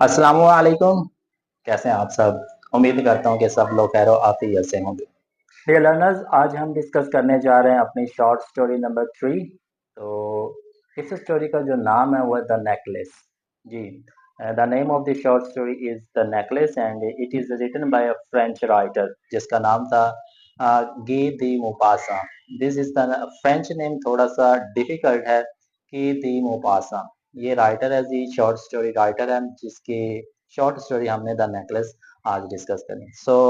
अस्सलाम वालेकुम। कैसे हैं आप सब? उम्मीद करता हूँ कि सब लोग खैर आफियत से होंगे। डियर लर्नर्स, आज हम डिस्कस करने जा रहे हैं अपनी शॉर्ट स्टोरी नंबर 3। तो इस स्टोरी का जो नाम है वो है द नेकलेस। जी, the name of the short story is the necklace and it is written by a French writer जिसका नाम था Guy de Maupassant. This is the French name, थोड़ा सा डिफिकल्ट है। गी दी मोपासा, ये राइटर है जी, शॉर्ट स्टोरी राइटर है जिसकी शॉर्ट स्टोरी हमने द नेकलेस आज डिस्कस करें।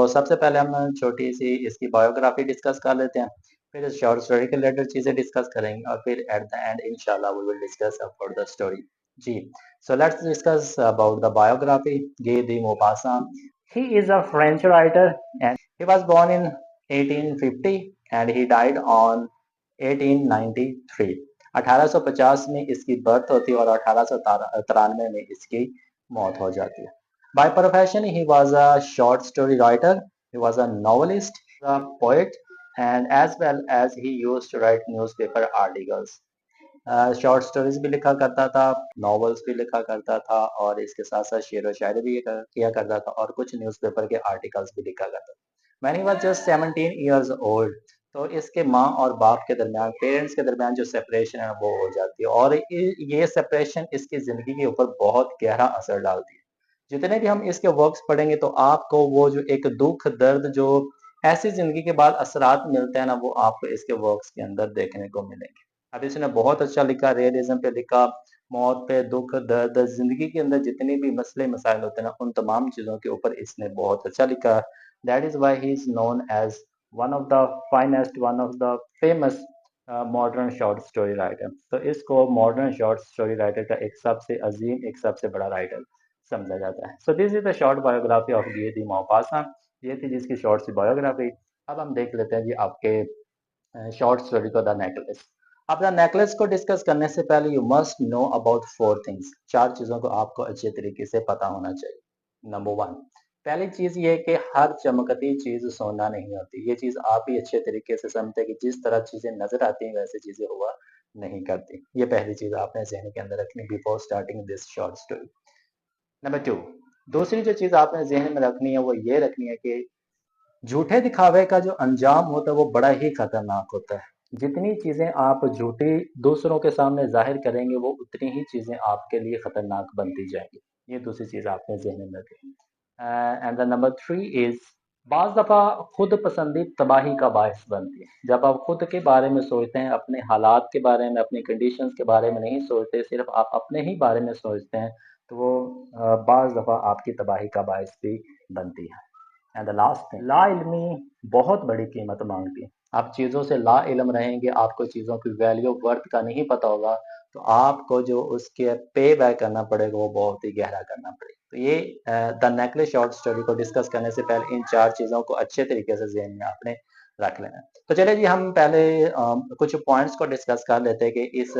सबसे पहले हम छोटी सी इसकी बायोग्राफी डिस्कस कर लेते हैं, फिर इस शॉर्ट स्टोरी के रिलेटेड चीजें डिस्कस करेंगे और फिर एट द एंड इंशाल्लाह we will discuss about the story. जी, so let's discuss about the biography Guy de Maupassant. He is a French writer and he was born in 1850 and he died on 1893। 1850 में इसकी birth होती है और 1893 में इसकी मौत हो जाती है। By profession, he was a short story writer, he was a novelist, a poet, and as well as he used to write newspaper articles. Short stories भी लिखा करता था, नॉवेल्स भी लिखा करता था और इसके साथ साथ शेर व शायरी भी किया करता था और कुछ न्यूज़पेपर के आर्टिकल्स भी लिखा करता था। When he was just 17 years old, तो इसके माँ और बाप के दरमियान, पेरेंट्स के दरमियान जो सेपरेशन है वो हो जाती है और ये सेपरेशन इसकी जिंदगी के ऊपर बहुत गहरा असर डालती है। जितने भी हम इसके वर्क्स पढ़ेंगे तो आपको वो जो एक दुख दर्द जो ऐसी जिंदगी के बाद असरात मिलते हैं ना, वो आपको इसके वर्क्स के अंदर देखने को मिलेंगे। अब इसने बहुत अच्छा लिखा, रियलिज्म पे लिखा, मौत पे, दुख दर्द, जिंदगी के अंदर जितने भी मसले मसाइल होते हैं ना, उन तमाम चीजों के ऊपर इसने बहुत अच्छा लिखा। That is why he is known as one of the finest, one of the famous modern short story writer. तो इसको मॉडर्न शॉर्ट स्टोरी राइटर का एक सबसे अजीम, एक सबसे बड़ा राइटर समझा जाता है। So this is the short biography of Guy de Maupassant. ये थी जिसकी शॉर्ट सी बायोग्राफी। अब हम देख लेते हैं जी आपके शॉर्ट स्टोरी को, द नेकलेस। अब द नेकलेस को डिस्कस करने से पहले you must know about four things. चार चीजों को आपको अच्छे तरीके से पता होना चाहिए। नंबर वन, पहली चीज ये कि हर चमकती चीज सोना नहीं होती। ये चीज आप ही अच्छे तरीके से समझते हैं कि जिस तरह चीजें नजर आती हैं वैसे चीजें हुआ नहीं करती। ये पहली चीज आपने जहन के अंदर रखनी before starting this short story. Number two, दूसरी जो चीज आपने जहन में रखनी है वो ये रखनी है कि झूठे दिखावे का जो अंजाम होता है वो बड़ा ही खतरनाक होता है। जितनी चीजें आप झूठी दूसरों के सामने जाहिर करेंगे वो उतनी ही चीजें आपके लिए खतरनाक बनती जाएंगी। ये दूसरी चीज आपने जहन में रखनी। And the number three is, बाज दफा खुद पसंदी तबाही का बायस बनती है। जब आप खुद के बारे में सोचते हैं, अपने हालात के बारे में, अपनी कंडीशंस के बारे में नहीं सोचते, सिर्फ आप अपने ही बारे में सोचते हैं, तो वो बाज दफा आपकी तबाही का बायस भी बनती है। एंड द लास्ट थिंग, ला इल्मी बहुत बड़ी कीमत मांगती है। आप चीज़ों से ला इल्म रहेंगे, आपको चीज़ों की वैल्यू वर्थ का नहीं पता होगा, तो आपको जो उसके पे बैक करना पड़ेगा वो बहुत ही गहरा करना पड़ेगा। तो ये द नेकलेस शॉर्ट स्टोरी को डिस्कस करने से पहले इन चार चीज़ों को अच्छे तरीके से ज़हन में आपने रख लेना है। तो चलिए जी, हम पहले कुछ पॉइंट्स को डिस्कस कर लेते हैं कि इस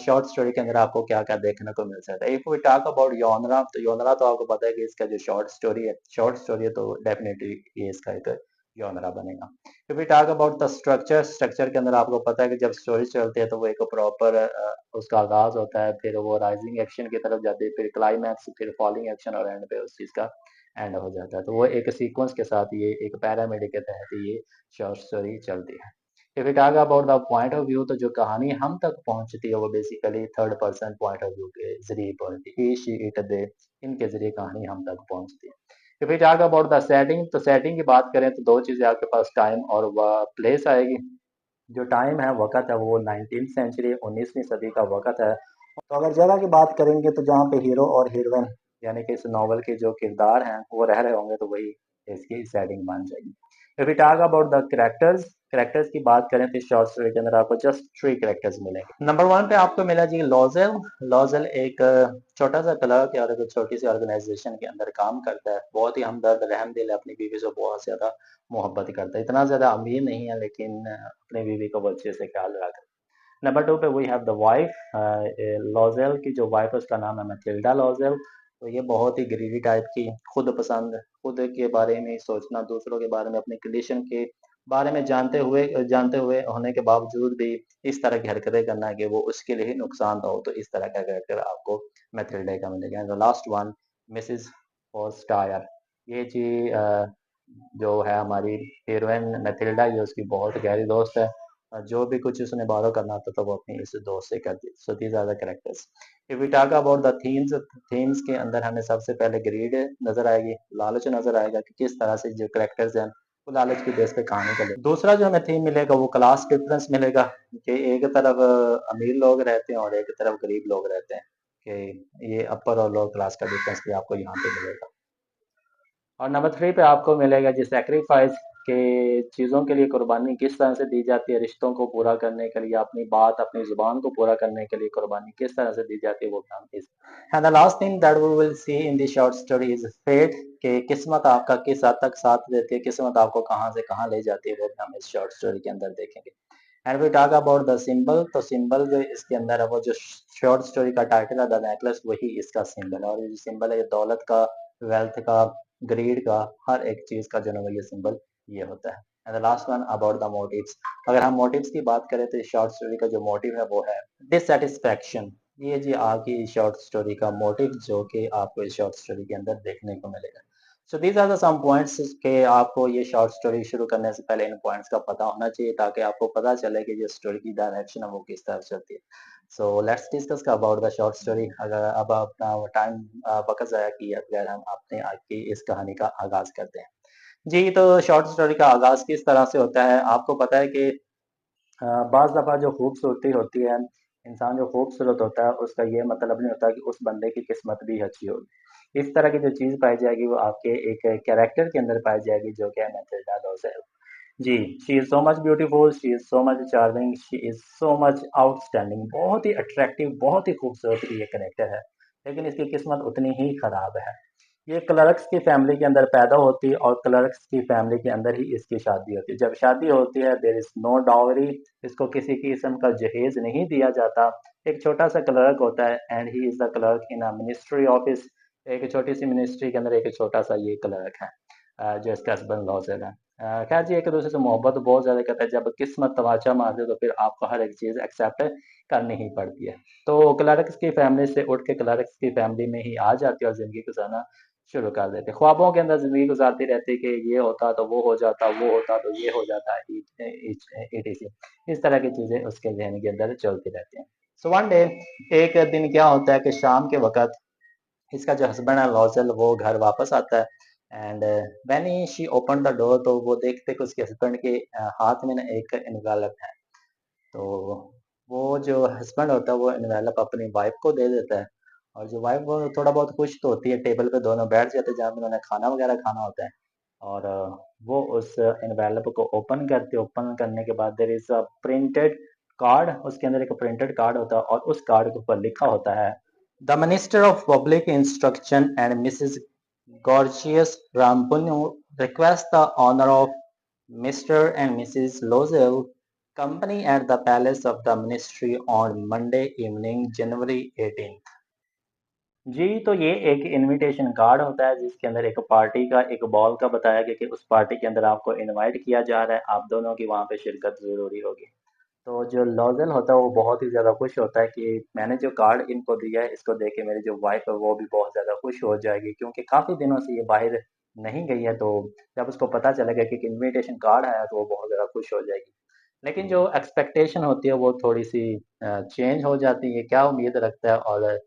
शॉर्ट स्टोरी के अंदर आपको क्या क्या देखने को मिल सकता है। इफ वी टॉक अबाउट योनरा, तो योनरा तो आपको पता है कि इसका जो शॉर्ट स्टोरी है, तो डेफिनेटली ये इसका एक योनरा बनेगा। If we talk about the structure के अंदर आपको पता है कि जब स्टोरी चलती है तो वो एक प्रॉपर उसका आगाज होता है, फिर वो राइजिंग एक्शन की तरफ जाती है, फिर क्लाइमैक्स, फिर फॉलिंग एक्शन और एंड पे उस चीज का एंड हो जाता है। तो वो एक सीक्वेंस के साथ, ये एक पैरामिड के तहत ये शॉर्ट स्टोरी चलती है। If we talk about the point of view, तो जो कहानी हम तक पहुंचती है वो basically third person point of view के जरिए पहुंचती है। ही, शी, इट, दे, इनके जरिए कहानी हम तक पहुंचती है। If we talk about the setting, तो सेटिंग की बात करें तो दो चीजें आपके पास, टाइम और प्लेस आएगी। जो टाइम है, वक़्त है, वो 19th सेंचुरी, 19वीं सदी का वक़्त है। तो अगर जगह की बात करेंगे तो जहाँ पे हीरो और हीरोइन यानी कि इस नॉवल के जो किरदार हैं वो रह रहे होंगे, तो वही इसकी सेटिंग बन जाएगी। If we talk about the characters की बात करें तो शॉर्ट स्टोरी के अंदर आपको जस्ट 3 कैरेक्टर्स मिलेंगे। नंबर 1 पे आपको मिला जी लॉज़ेल। लॉज़ेल एक छोटा सा क्लर्क है और एक छोटी सी ऑर्गेनाइजेशन के अंदर काम करता है। बहुत ही हमदर्द, रहमदिल है, अपनी बीवी से बहुत ज़्यादा मोहब्बत करता है। इतना ज़्यादा अमीर नहीं है लेकिन अपनी बीवी का वो अच्छे से ख्याल रखता है। नंबर 2 पे वी हैव द वाइफ। लॉज़ेल की जो वाइफ है उसका नाम है मैटिल्डा लॉज़ेल। तो ये बहुत ही ग्रीडी टाइप की, खुद पसंद, खुद के बारे में सोचना, दूसरों के बारे में, अपनी कंडीशन के बारे में जानते हुए होने के बावजूद भी इस तरह की हरकतें करना कि वो उसके लिए ही नुकसान हो, तो इस तरह का कैरेक्टर आपको मैथिल्डा का मिलेगा। And the last one Mrs Forestier. ये जी जो है हमारी हीरोइन मैथिल्डा, ये उसकी बहुत गहरी दोस्त है। जो भी कुछ उसने बारो करना होता था वो अपनी इस दोस्त से करती। So these are the characters. If we talk about the themes, themes के अंदर हमें सबसे पहले ग्रीड नजर आएगी, लालच नजर आएगा कि किस तरह से जो कैरेक्टर्स हैं वो लालच की बेस पे कहानी का। दूसरा जो हमें थीम मिलेगा वो क्लास डिफरेंस मिलेगा, कि एक तरफ अमीर लोग रहते हैं और एक तरफ गरीब लोग रहते हैं, कि ये अपर और लोअर क्लास का डिफरेंस भी आपको यहाँ पे मिलेगा। और नंबर 3 पे आपको मिलेगा जी सैक्रिफाइस, के चीज़ों के लिए कुर्बानी किस तरह से दी जाती है, रिश्तों को पूरा करने के लिए, अपनी बात, अपनी ज़ुबान को पूरा करने के लिए कुर्बानी किस तरह से दी जाती है, वो काम इस। And the last thing that we will see in the short story is fate, कि किस्मत आपका किस हद तक साथ देती है, किस्मत आपको कहाँ से कहाँ ले जाती है, वो भी हम इस शॉर्ट स्टोरी के अंदर देखेंगे। And we talk about the symbol, तो सिंबल जो इसके अंदर है वो जो शॉर्ट स्टोरी का टाइटल है द नेकलेस, वही इसका सिंबल है। और ये जो सिंबल है ये दौलत का, वेल्थ का, ग्रीड का, हर एक चीज का जो है ये सिंबल ये होता है। And the last one about the motives. अगर हम मोटिव्स की बात करें तो इस शॉर्ट स्टोरी का जो मोटिव है वो है डिससेटिस्फैक्शन। ये जी आपकी शॉर्ट स्टोरी का मोटिव जो कि आपको इस शॉर्ट स्टोरी के अंदर देखने को मिलेगा। So these are the some points के आपको ये शॉर्ट स्टोरी शुरू करने से पहले इन पॉइंट्स का पता होना चाहिए, ताकि आपको पता चले कि जो स्टोरी की डायरेक्शन है वो किस तरफ चलती है। सो let's discuss about the short story. अगर अब अपना टाइम वक्त ज़ाया किए बगैर हम अपने आज की इस कहानी का आगाज करते हैं। जी, तो शॉर्ट स्टोरी का आगाज किस तरह से होता है, आपको पता है कि बाज़ दफ़ा जो खूबसूरती होती है, इंसान जो खूबसूरत होता है उसका ये मतलब नहीं होता कि उस बंदे की किस्मत भी अच्छी होगी। इस तरह की जो चीज़ पाई जाएगी वो आपके एक कैरेक्टर के अंदर पाई जाएगी जो कि है मैथिल्डा लोज़ेल। जी, she is so much beautiful, she is so much charming, she is so much outstanding, बहुत ही अट्रैक्टिव, बहुत ही खूबसूरत ये कैरेक्टर है, लेकिन इसकी किस्मत उतनी ही खराब है। ये क्लर्क्स की फैमिली के अंदर पैदा होती है और क्लर्क्स की फैमिली के अंदर ही इसकी शादी होती है। जब शादी होती है देयर इज नो डावरी, इसको किसी किस्म का जहेज नहीं दिया जाता। एक छोटा सा क्लर्क होता है and he is the clerk in a ministry office. एक छोटी सी मिनिस्ट्री के अंदर एक छोटा सा ये क्लर्क है, जो इसका हस्बैंड लॉजर है। खैर जी, एक दूसरे से मोहब्बत बहुत ज़्यादा करता है। जब किस्मत तमाचा मार दे तो फिर आपको हर एक चीज़ एक्सेप्ट करनी ही पड़ती है। तो क्लर्क्स की फैमिली से उठ के क्लर्क्स की फैमिली में ही आ जाती है और ज़िंदगी गुजारना शुरू कर देते। ख्वाबों के अंदर ज़िंदगी गुजारती रहती कि ये होता तो वो हो जाता, वो होता तो ये हो जाता, ईटीसी। इस तरह की चीज़ें उसके ज़हन के अंदर चलती रहती हैं। सो वन डे, एक दिन क्या होता है कि शाम के वक़्त इसका जो हस्बैंड है लॉज़ल वो घर वापस आता है and when he she open the door, तो वो देखते कि उसके हस्बैंड के हाथ में ना एक एनवेलप है। तो वो जो हस्बैंड होता है वो एनवेलप अपनी वाइफ को दे देता है। और जो वाइफ वो थोड़ा बहुत खुश तो होती है, टेबल पे दोनों बैठ जाते हैं जहाँ पे उन्होंने खाना वगैरह खाना होता है। और वो उस एनवेलप को ओपन करते, ओपन करने के बाद there is a printed card, उसके अंदर एक प्रिंटेड कार्ड होता है और उस कार्ड के ऊपर लिखा होता है the minister of public instruction and Mrs Gorgeous Rampunu request the honor of Mr. and Mrs. Lozel company at the Palace of the Ministry on Monday evening, January 18th। जी, तो ये एक इनविटेशन कार्ड होता है जिसके अंदर एक party का, एक बॉल का बताया गया कि उस पार्टी के अंदर आपको इनवाइट किया जा रहा है, आप दोनों की वहाँ पे शिरकत ज़रूरी होगी। तो जो लॉज़ल होता है वो बहुत ही ज़्यादा खुश होता है कि मैंने जो कार्ड इनको दिया है इसको देख के मेरी जो वाइफ़ है वो भी बहुत ज़्यादा खुश हो जाएगी, क्योंकि काफ़ी दिनों से ये बाहर नहीं गई है। तो जब उसको पता चलेगा कि एक इनविटेशन कार्ड आया है तो वो बहुत ज़्यादा खुश हो जाएगी। लेकिन जो एक्सपेक्टेशन होती है वो थोड़ी-सी चेंज हो जाती है, क्या उम्मीद रखता है, और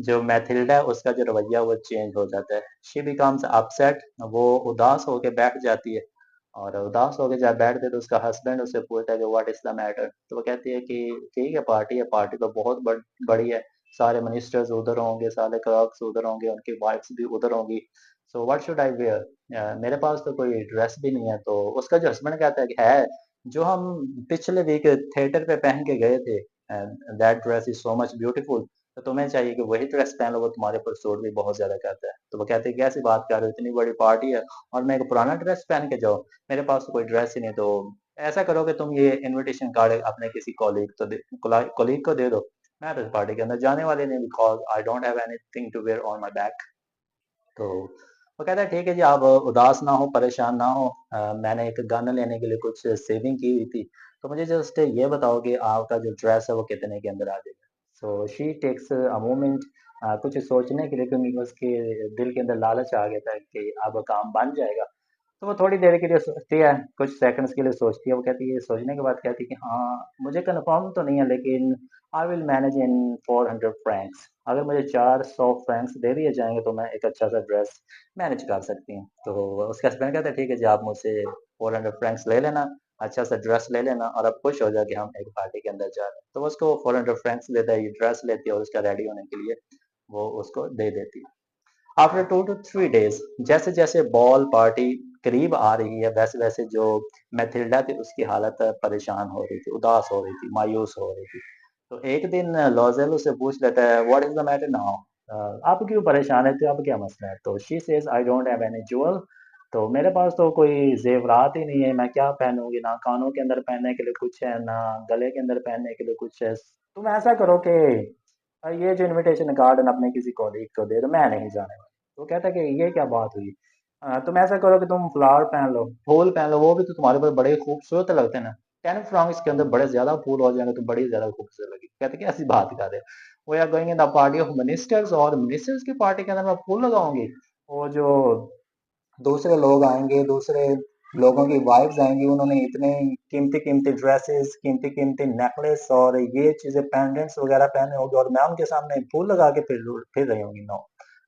जो मैथिल्डा है उसका जो रवैया वो चेंज हो जाता है। शी बिकम्स अपसेट, वो उदास होके बैठ जाती है। और उदास होके जब बैठते हैं तो उसका हस्बैंड उससे पूछता है कि व्हाट इज द मैटर, तो वो कहती है कि ठीक है, पार्टी है, पार्टी तो बहुत बड़ी है, सारे मिनिस्टर्स उधर होंगे, सारे क्लर्क्स उधर होंगे, उनकी वाइफ्स भी उधर होंगी। So what should I wear, मेरे पास तो कोई ड्रेस भी नहीं है। तो उसका जो हस्बैंड कहता है कि है, जो हम पिछले वीक थिएटर पे पहन के गए थे, that dress is so much beautiful, तो तुम्हें चाहिए कि वही ड्रेस पहन लो, वो तुम्हारे ऊपर सूट भी बहुत ज्यादा करता है। तो वो कहते हैं कैसी बात कर रहे हो, इतनी बड़ी पार्टी है और मैं एक पुराना ड्रेस पहन के जाऊँ, मेरे पास तो कोई ड्रेस ही नहीं। तो ऐसा करो कि तुम ये इनविटेशन कार्ड अपने किसी कॉलीग को दे दो, मैं तो इस पार्टी के अंदर जाने वाले नहीं, because I don't have anything to wear on my back. तो वो कहता है ठीक है जी, आप उदास ना हो, परेशान ना हो, मैंने एक गन लेने के लिए कुछ सेविंग की हुई थी, तो मुझे जस्ट ये बताओ कि आपका जो ड्रेस है वो कितने के अंदर आ जाएगा। So she takes a moment कुछ सोचने के लिए, क्योंकि उसके दिल के अंदर लालच आ गया था कि अब काम बन जाएगा। तो वो थोड़ी देर के लिए सोचती है, कुछ सेकंड्स के लिए सोचती है। वो कहती है, सोचने के बाद कहती है कि हाँ, मुझे कंफर्म तो नहीं है, लेकिन I will manage in 400 Franks. अगर मुझे 400 फ्रैंक्स दे दिए जाएंगे तो मैं एक अच्छा सा ड्रेस मैनेज कर सकती हूँ। तो उसके हस्बैंड कहते हैं ठीक है जी, आप मुझसे 400 फ्रैंक्स ले लेना, अच्छा सा ड्रेस ले लेना, और अब खुश हो जाए कि हम एक पार्टी के अंदर जा रहे हैं। तो वो उसको 400 फ्रैंक्स देता है, ये ड्रेस लेती है और उसका रेडी होने के लिए वो उसको दे देती है। आफ्टर 2 to 3 days, जैसे जैसे बॉल पार्टी करीब आ रही है, वैसे वैसे जो मैथिल्डा थी उसकी हालत परेशान हो रही थी, उदास हो रही थी, मायूस हो रही थी। तो एक दिन लॉजेल उससे पूछ लेता है, what is the matter now, आप क्यों परेशान है, तो अब क्या मसला है। तो she says, I don't have any jewel. तो मेरे पास तो कोई जेवरात ही नहीं है, मैं क्या पहनूंगी, ना कानों के अंदर पहनने के लिए कुछ है, ना गले के अंदर पहनने के लिए कुछ है। तुम ऐसा करो कि ये जो इनविटेशन कार्ड है अपने किसी कॉलीग को दे दो, मैं नहीं जाने वाला। तो कहता है कि ये क्या बात हुई, तुम ऐसा करो कि तुम फ्लावर पहन लो, फूल पहन लो, वो भी तो तुम्हारे ऊपर बड़े खूबसूरत लगते हैं ना। 10 फ्रॉन्क्स के अंदर बड़े ज्यादा फूल हो जाएंगे तो बड़ी ज्यादा खूबसूरत लगेगी। कहते हैं कि ऐसी बात कर रहे हो, we are going in the party of ministers, और मिनिस्टर्स की पार्टी के अंदर मैं फूल लगाऊंगी। वो जो दूसरे लोग आएंगे, दूसरे लोगों की वाइफ्स आएंगी, उन्होंने इतने कीमती कीमती ड्रेसेस, कीमती कीमती नेकलेस और ये चीजें, पेंडेंट्स वगैरह पहने होंगे, और मैं उनके सामने फूल लगा के फिर रही होंगी। No,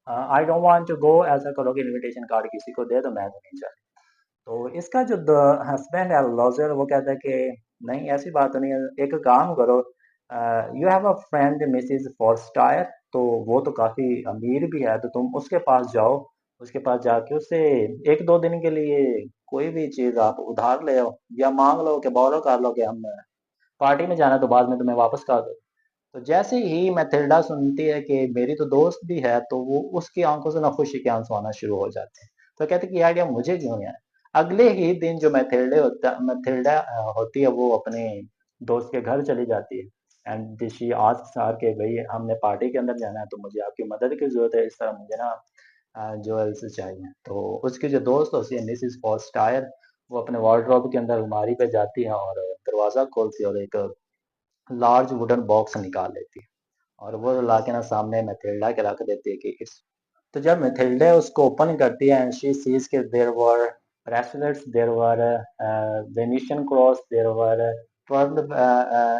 I don't want to go. ऐसा करो कि इनविटेशन कार्ड किसी को दे दो, मैं तो नहीं जा। तो इसका जो हस्बैंड है लॉजर, वो कहता है कि नहीं, ऐसी बात तो नहीं है, एक काम करो, you have a friend Mrs Forestier, तो वो तो काफी अमीर भी है, तो तुम उसके पास जाओ, उसके पास जाके उससे 1-2 दिन के लिए कोई भी चीज आप उधार ले आओ, या मांग लो कि बोरो कर लो कि हम पार्टी में जाना, तो बाद में तुम्हें वापस कर दो। तो जैसे ही मैथिल्डा सुनती है कि मेरी तो दोस्त भी है, तो वो उसकी आंखों से ना खुशी के आंसू आना शुरू हो जाते हैं। तो कहते हैं कि ये आइडिया मुझे क्यों नहीं आया। अगले ही दिन जो मैथिल्डा होती है, वो अपने दोस्त के घर चली जाती है, एंड शी आस्क्स हर के भाई, हमने पार्टी के अंदर जाना है, तो मुझे आपकी मदद की जरूरत है, इस तरह मुझे ना ज्वेल्स चाहिए। तो उसकी जो दोस्त होती है मिसिस फॉरस्टायर, वो अपने वार्डरोब के अंदर अलमारी पे जाती है और दरवाजा खोलती है और एक लार्ज वुडन बॉक्स निकाल लेती है, और वो ला के ना सामने मैथिल्डा के रख देती है कि इट्स। तो जब मैथिल्डा उसको ओपन करती है, एंड शी सीज के there were bracelets, there were Venetian cross, there were curved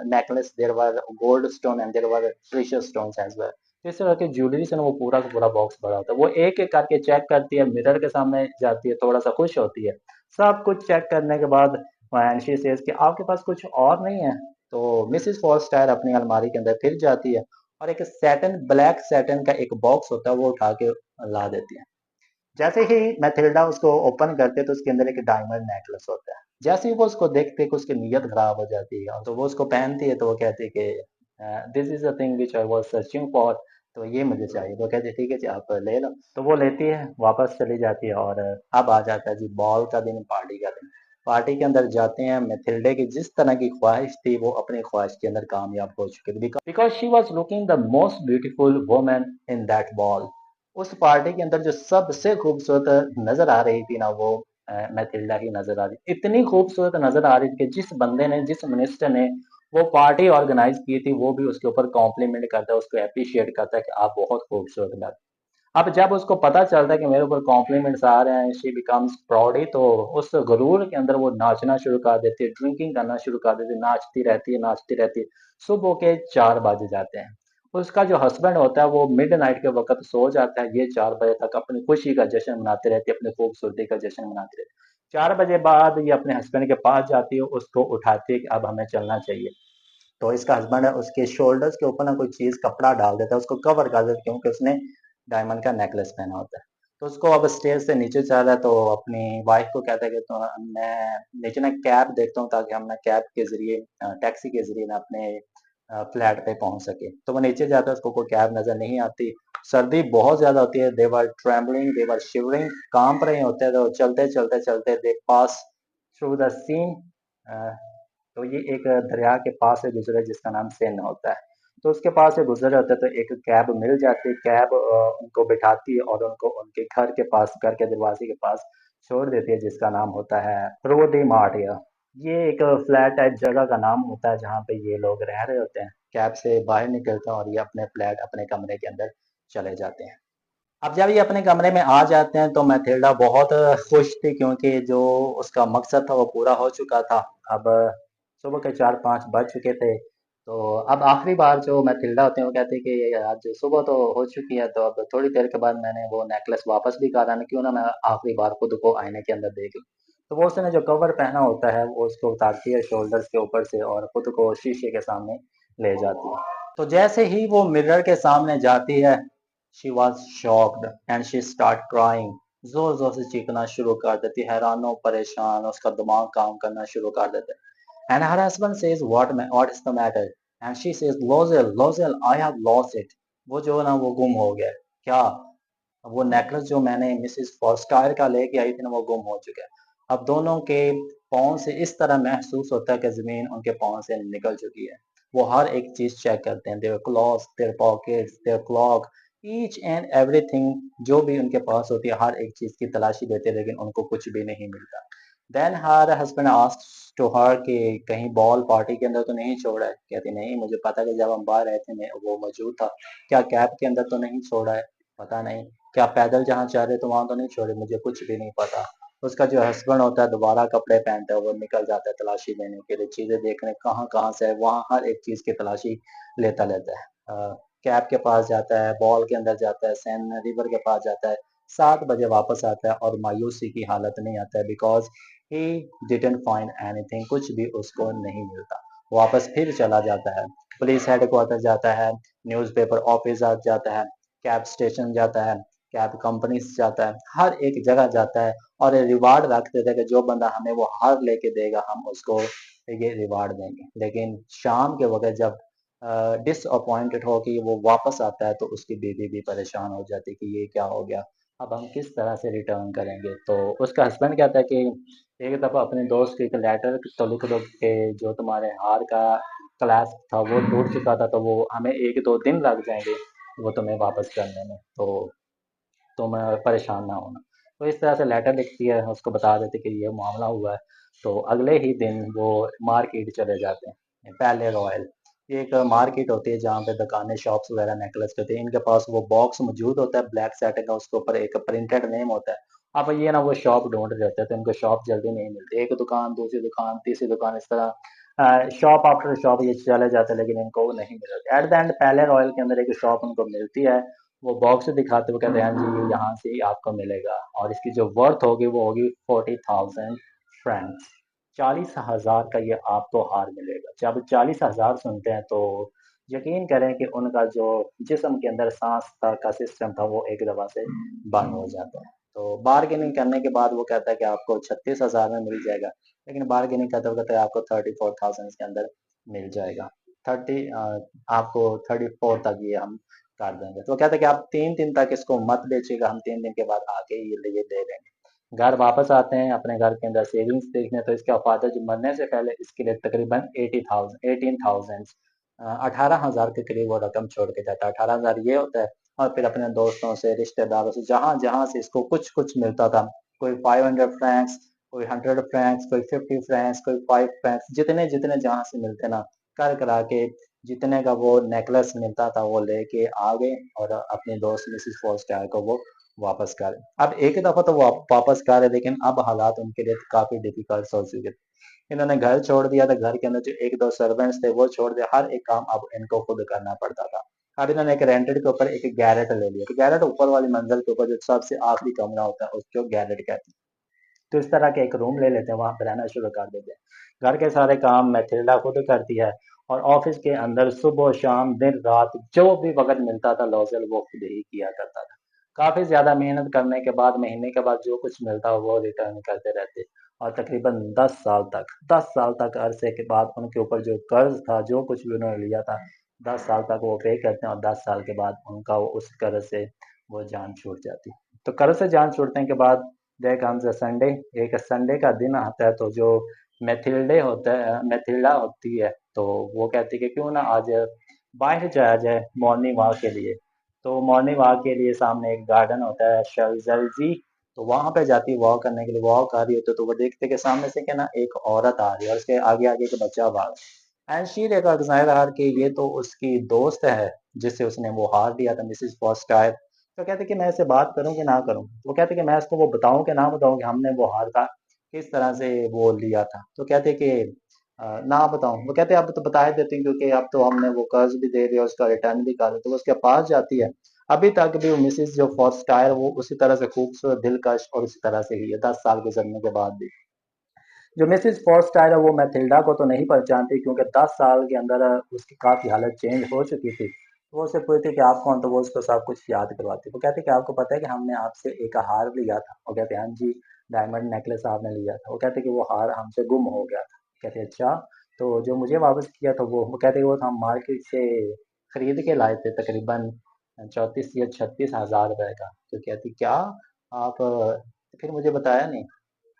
necklace, there were gold stone, and there were precious stones as well. इस तरह के ज्वेलरी से ना वो पूरा का पूरा बॉक्स भरा होता है। वो एक एक करके चेक करती है, मिरर के सामने जाती है, थोड़ा सा खुश होती है। सब कुछ चेक करने के बाद एंड शी सेज कि आपके पास कुछ और नहीं है। तो मिसिस फॉरस्टायर अपनी अलमारी के अंदर फिर जाती है और एक सैटन, ब्लैक सैटन का एक बॉक्स होता है, वो उठा के ला देती है। जैसे ही मैथिल्डा उसको ओपन करते, तो उसके अंदर एक डायमंड नेकलेस होता है। जैसे ही वो उसको देखते कि उसकी नीयत खराब हो जाती है, तो वो उसको पहनती है, तो वो कहती है कि this is the thing which I was searching for, तो ये मुझे चाहिए। तो कहती है ठीक है जी, आप ले लो। तो वो लेती है, वापस चली जाती है, और अब आ जाता है जी बॉल का दिन, पार्टी का दिन। पार्टी के अंदर जाते हैं, मैथिल्डे की जिस तरह की ख्वाहिश थी, वो अपनी ख्वाहिश के अंदर कामयाब हो चुकी थी, because she was looking the most beautiful woman in that ball. उस पार्टी के अंदर जो सबसे खूबसूरत नजर आ रही थी ना, वो मैथिल्डा ही नजर आ रही, इतनी खूबसूरत नजर आ रही थी कि जिस बंदे ने, जिस मिनिस्टर ने वो पार्टी ऑर्गेनाइज की थी, वो भी उसके ऊपर कॉम्प्लीमेंट करता है, उसको अप्रिशिएट करता है कि आप बहुत खूबसूरत लग। अब जब उसको पता चलता है कि मेरे ऊपर कॉम्प्लीमेंट्स आ रहे हैं, शी बिकम्स प्राउडी, तो उस गुरूर के अंदर वो नाचना शुरू कर देती है, ड्रिंकिंग करना शुरू कर देती है, नाचती रहती है, नाचती रहती है। सुबह के 4 बज जाते हैं। उसका जो हस्बैंड होता है वो मिड नाइट के वक्त सो जाता है, ये 4 बजे तक अपनी खुशी का जश्न मनाते रहती है, अपनी खूबसूरती का जश्न मनाते रहती है। 4 बजे बाद ये अपने हस्बैंड के पास जाती है, उसको उठाती है कि अब हमें चलना चाहिए। तो इसका हस्बैंड है, उसके शोल्डर्स के ऊपर ना कोई चीज, कपड़ा डाल देता है, उसको कवर कर देता है, क्योंकि उसने डायमंड का नेकलेस पहना होता है। तो उसको अब स्टेज से नीचे चल रहा है, तो अपनी वाइफ को कहता है कि तो मैं नीचे ना कैब देखता हूँ, ताकि हम ना कैब के जरिए, टैक्सी के जरिए ना अपने फ्लैट पे पहुंच सके। तो वो नीचे जाता है, उसको कोई कैब नजर नहीं आती। सर्दी बहुत ज्यादा होती है, देवर ट्रेम्बलिंग, देवर शिवरिंग, कांप रहे होते हैं। तो चलते चलते चलते दे पास थ्रू द सीन। तो ये एक दरिया के पास से गुजरे, जिसका नाम सेन होता है। तो उसके पास से गुजर होते, तो एक कैब मिल जाती है, कैब उनको बिठाती है और उनको उनके घर के पास, घर के दरवाजे के पास छोड़ देती है, जिसका नाम होता है प्रोदी मार्टिया। ये एक फ्लैट टाइप जगह का नाम होता है, जहाँ पे ये लोग रह रहे होते हैं। कैब से बाहर निकलते हैं और ये अपने फ्लैट, अपने कमरे के अंदर चले जाते हैं। अब जब ये अपने कमरे में आ जाते हैं तो मैथिल्डा बहुत खुश थी क्योंकि जो उसका मकसद था वो पूरा हो चुका था। अब सुबह के 4-5 बज चुके थे। तो अब आखिरी बार जो मैथिल्डा होते हैं वो कहते हैं कि ये आज सुबह तो हो चुकी है, तो अब थोड़ी देर के बाद मैंने वो नेकलेस वापस भी करा ना, क्यों ना मैं आखिरी बार खुद को आईने के अंदर देख लूं। तो वो उसने जो कवर पहना होता है वो उसको उतारती है शोल्डर्स के ऊपर से और खुद को शीशे के सामने ले जाती है। तो जैसे ही वो मिरर के सामने जाती है, she was shocked and she start crying. जोर जोर से चीखना शुरू कर देती, हैरानो परेशान, उसका दिमाग काम करना शुरू कर देता है। And her husband says what is the matter, and she says लोजेल लोजेल I have lost it. वो जो है ना वो गुम हो गया। क्या? वो नेकलेस जो मैंने मिसेस फॉस्टायर का लेके आई थी ना वो गुम हो चुका है। अब दोनों के पाँव से इस तरह महसूस होता है कि जमीन उनके पाँव से निकल चुकी है। वो हर एक चीज चेक करते हैं, their clothes, their pockets, their cloak, each and everything जो भी उनके पास होती है हर एक चीज की तलाशी लेते हैं, लेकिन उनको कुछ भी नहीं मिलता। Then her husband asks to her कि कहीं बॉल पार्टी के अंदर तो नहीं छोड़ा है? कहती नहीं, मुझे पता है कि जब हम बाहर आए थे मैं वो मौजूद था। क्या कैब के अंदर तो नहीं छोड़ा है? पता नहीं। क्या पैदल जहाँ जा रहे तो वहां तो नहीं छोड़े? मुझे कुछ भी नहीं पता। उसका जो हस्बैंड होता है दोबारा कपड़े पहनता है, वो निकल जाता है तलाशी लेने के लिए, चीजें देखने कहाँ कहाँ से है, वहाँ हर एक चीज की तलाशी लेता लेता है। कैब के पास जाता है, बॉल के अंदर जाता है, सैन रिवर के पास जाता है, 7 बजे वापस आता है और मायूसी की हालत नहीं आता है, because he didn't find anything, कुछ भी उसको नहीं मिलता। वापस फिर चला जाता है, पुलिस हेडक्वार्टर जाता है, न्यूज़पेपर ऑफिस जाता है, कैब स्टेशन जाता है, कैब कंपनी जाता है, हर एक जगह जाता है और रिवार्ड रख देता है कि जो बंदा हमें वो हार लेके देगा हम उसको ये रिवार्ड देंगे। लेकिन शाम के वक्त जब डिसअपॉइंटेड हो कि वो वापस आता है तो उसकी बीवी भी परेशान हो जाती है कि ये क्या हो गया, अब हम किस तरह से रिटर्न करेंगे। तो उसका हस्बैंड कहता है कि एक दफ़ा अपने दोस्त को एक लेटर तो लिख दो कि जो तुम्हारे हार का क्लास था वो टूट चुका था, तो वो हमें 1-2 दिन लग जाएंगे वो तुम्हें वापस करने में, तो तुम परेशान ना होना। तो इस तरह से लेटर लिखती है, उसको बता देती कि ये मामला हुआ है। तो अगले ही दिन वो मार्केट चले जाते हैं, पहले रॉयल। ये एक मार्केट होती है जहाँ पे दुकानें शॉप्स वगैरह नेकलेस के होते हैं, इनके पास वो बॉक्स मौजूद होता है ब्लैक सेटिंग का, उसके ऊपर एक प्रिंटेड नेम होता है। अब ये ना वो शॉप ढूंढ रहे होते हैं तो इनको शॉप जल्दी नहीं मिलती, एक दुकान दूसरी दुकान तीसरी दुकान इस तरह शॉप आफ्टर शॉप ये चले जाते हैं, लेकिन इनको वो नहीं मिलती। एट द एंड पहले रॉयल के अंदर एक शॉप उनको मिलती है। वो बॉक्स दिखाते हुए कहते हैं हाँ जी ये यहाँ से ही आपको मिलेगा और इसकी जो वर्थ होगी वो होगी 40,000 फ्रैंक्स, 40,000 का ये आपको हार मिलेगा। जब 40,000 सुनते हैं तो यकीन करें कि उनका जो जिस्म के अंदर सांस का सिस्टम था वो एक दफा से बंद हो जाता है। तो बार्गेनिंग करने के बाद वो कहता है कि आपको 36,000 में मिल जाएगा, लेकिन बार्गेनिंग करते हुए कहता है आपको 34,000 के अंदर मिल जाएगा। 30 आपको 34 तक ये हम कर देंगे। तो कहते हैं कि आप 3 दिन तक इसको मत बेचिएगा, हम 3 दिन के बाद आके ये दे देंगे। घर वापस आते हैं, अपने घर के अंदर सेविंग्स देखने तो इसका फादर जो मरने से पहले इसके लिए तकरीबन 18,000 18,000 के करीब वो रकम छोड़ के जाता है। 18,000 ये होता है और फिर अपने दोस्तों से रिश्तेदारों से जहाँ जहाँ से इसको कुछ कुछ मिलता था, कोई 500 फ्रैंक्स, कोई 100 फ्रैंक्स, कोई 50 फ्रैंक्स, कोई 5 फ्रैंक्स, जितने जितने जहाँ से मिलते ना कर करा के जितने का वो नेकलेस मिलता था वो लेके आ गए और अपने दोस्त मिसिस फॉस्टायर को वो वापस कर। अब एक दफा तो वो वापस कर, लेकिन अब हालात उनके लिए काफी डिफिकल्ट हो चुके थे। इन्होंने घर छोड़ दिया था, घर के अंदर जो 1-2 सर्वेंट्स थे वो छोड़ दिया, हर एक काम अब इनको खुद करना पड़ता था। अब इन्होंने एक रेंटेड के ऊपर एक गैरेट ले लिया, तो गैरेट ऊपर वाली मंजिल के ऊपर जो सबसे आखिरी कमरा होता है उसको गैरेट कहते हैं। तो इस तरह के एक रूम ले लेते हैं, वहां पर रहना शुरू कर देते हैं। घर के सारे काम मैथिल्डा खुद करती है और ऑफिस के अंदर सुबह शाम दिन रात जो भी वक्त मिलता था लॉजल वो खुद ही किया करता था। काफी ज्यादा मेहनत करने के बाद महीने के बाद जो कुछ मिलता वो रिटर्न करते रहते और तकरीबन 10 साल तक अरसे के बाद उनके ऊपर जो कर्ज था जो कुछ भी उन्होंने लिया था 10 साल तक वो पे करते हैं और 10 साल के बाद उनका उस कर्ज से वो जान छूट जाती। तो कर्ज से जान छूटने के बाद देयर कम्स अ संडे, एक संडे का दिन आता है तो जो मैथिल्डा होती है तो वो कहती है कि क्यों ना आज बाहर जाया जाए मॉर्निंग वॉक के लिए। तो मॉर्निंग वॉक के लिए सामने एक गार्डन होता है शलजलजी, तो वहां पे जाती है वॉक करने के लिए। वॉक आ रही होती है तो वो देखते कि सामने से क्या ना एक औरत आ रही है और उसके आगे आगे एक बच्चा भाग, एंड शी रिकॉग्नाइज हर कि ये तो उसकी दोस्त है। जिससे उसने वो हार दिया था मिसिस फॉस्टायर। तो कहते कि मैं इससे बात करूं कि ना करूं। वो कहते कि मैं इसको वो बताऊं कि ना बताऊं कि हमने वो हार का किस तरह से वो लिया था। तो कहते कि ना बताऊं। वो कहते अब तो बता ही देती हूँ, क्योंकि अब तो हमने वो कर्ज भी दे दिया, उसका रिटर्न भी कर दिया। तो वो उसके पास जाती है। अभी तक भी वो मिसिस जो फॉस्टायर वो उसी तरह से खूबसूरत, दिलकश और उसी तरह से ही है 10 साल गुजरने के बाद भी। जो मिसिस फॉस्टायर है वो मैथिल्डा को तो नहीं पहचानती, क्योंकि 10 साल के अंदर उसकी काफ़ी हालत चेंज हो चुकी थी। वो उससे पूछती कि आप कौन, तो वो उसको सब कुछ याद करवाती। वो कहती कि आपको पता है कि हमने आपसे एक हार लिया था। वो कहते हैं हाँ जी, डायमंड नेकलेस आपने लिया था। वो कहते कि वो हार हमसे गुम हो गया था। कहते अच्छा, तो जो मुझे वापस किया था वो कहते वो तो हम मार्केट से खरीद के लाए थे, तकरीबन 34 या 36 हज़ार रुपए का। तो कहती क्या आप फिर मुझे बताया नहीं।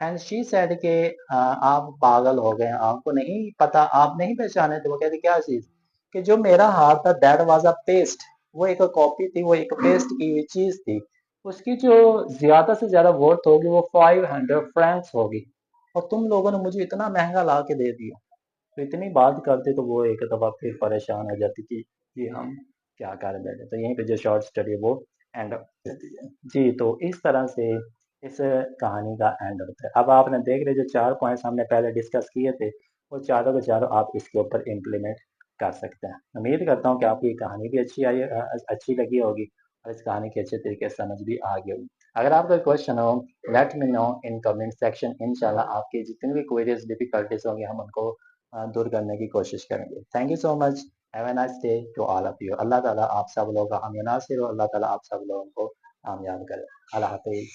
एंड शी सेड कि आप पागल हो गए, आपको नहीं पता, आप नहीं पहचाने थे। वो कहते क्या चीज, कि जो मेरा हार था दैट वाज अ पेस्ट। वो एक कॉपी थी, वो एक पेस्ट की हुई चीज थी। उसकी जो ज्यादा से ज्यादा वर्थ होगी वो 500 फ्रैंक्स होगी, और तुम लोगों ने मुझे इतना महंगा ला के दे दिया। तो इतनी बात करते तो वो एक दफा फिर परेशान हो जाती थी कि हम क्या कर बैठे। तो यहीं पे जो शॉर्ट स्टोरी है वो एंड अप जाती है जी। तो इस तरह से इस कहानी का एंड होता है। अब आपने देख रहे जो 4 पॉइंट्स हमने पहले डिस्कस किए थे, वो चारों के चारों आप इसके ऊपर इम्प्लीमेंट कर सकते हैं। उम्मीद करता हूँ कि आपको ये कहानी भी अच्छी लगी होगी, और इस कहानी की अच्छे तरीके से समझ भी आ गई होगी। अगर आपका क्वेश्चन हो, let me know in comment section. इंशाल्लाह आपकी जितनी भी क्वेरीज डिफिकल्टीज होंगी हम उनको दूर करने की कोशिश करेंगे। Thank you so much. Have a nice day to all of you. अल्लाह ताला आप सब लोगों का हम नासिर हो। अल्लाह ताला आप सब लोगों को कामयाब करे। अल्लाह हाफिज।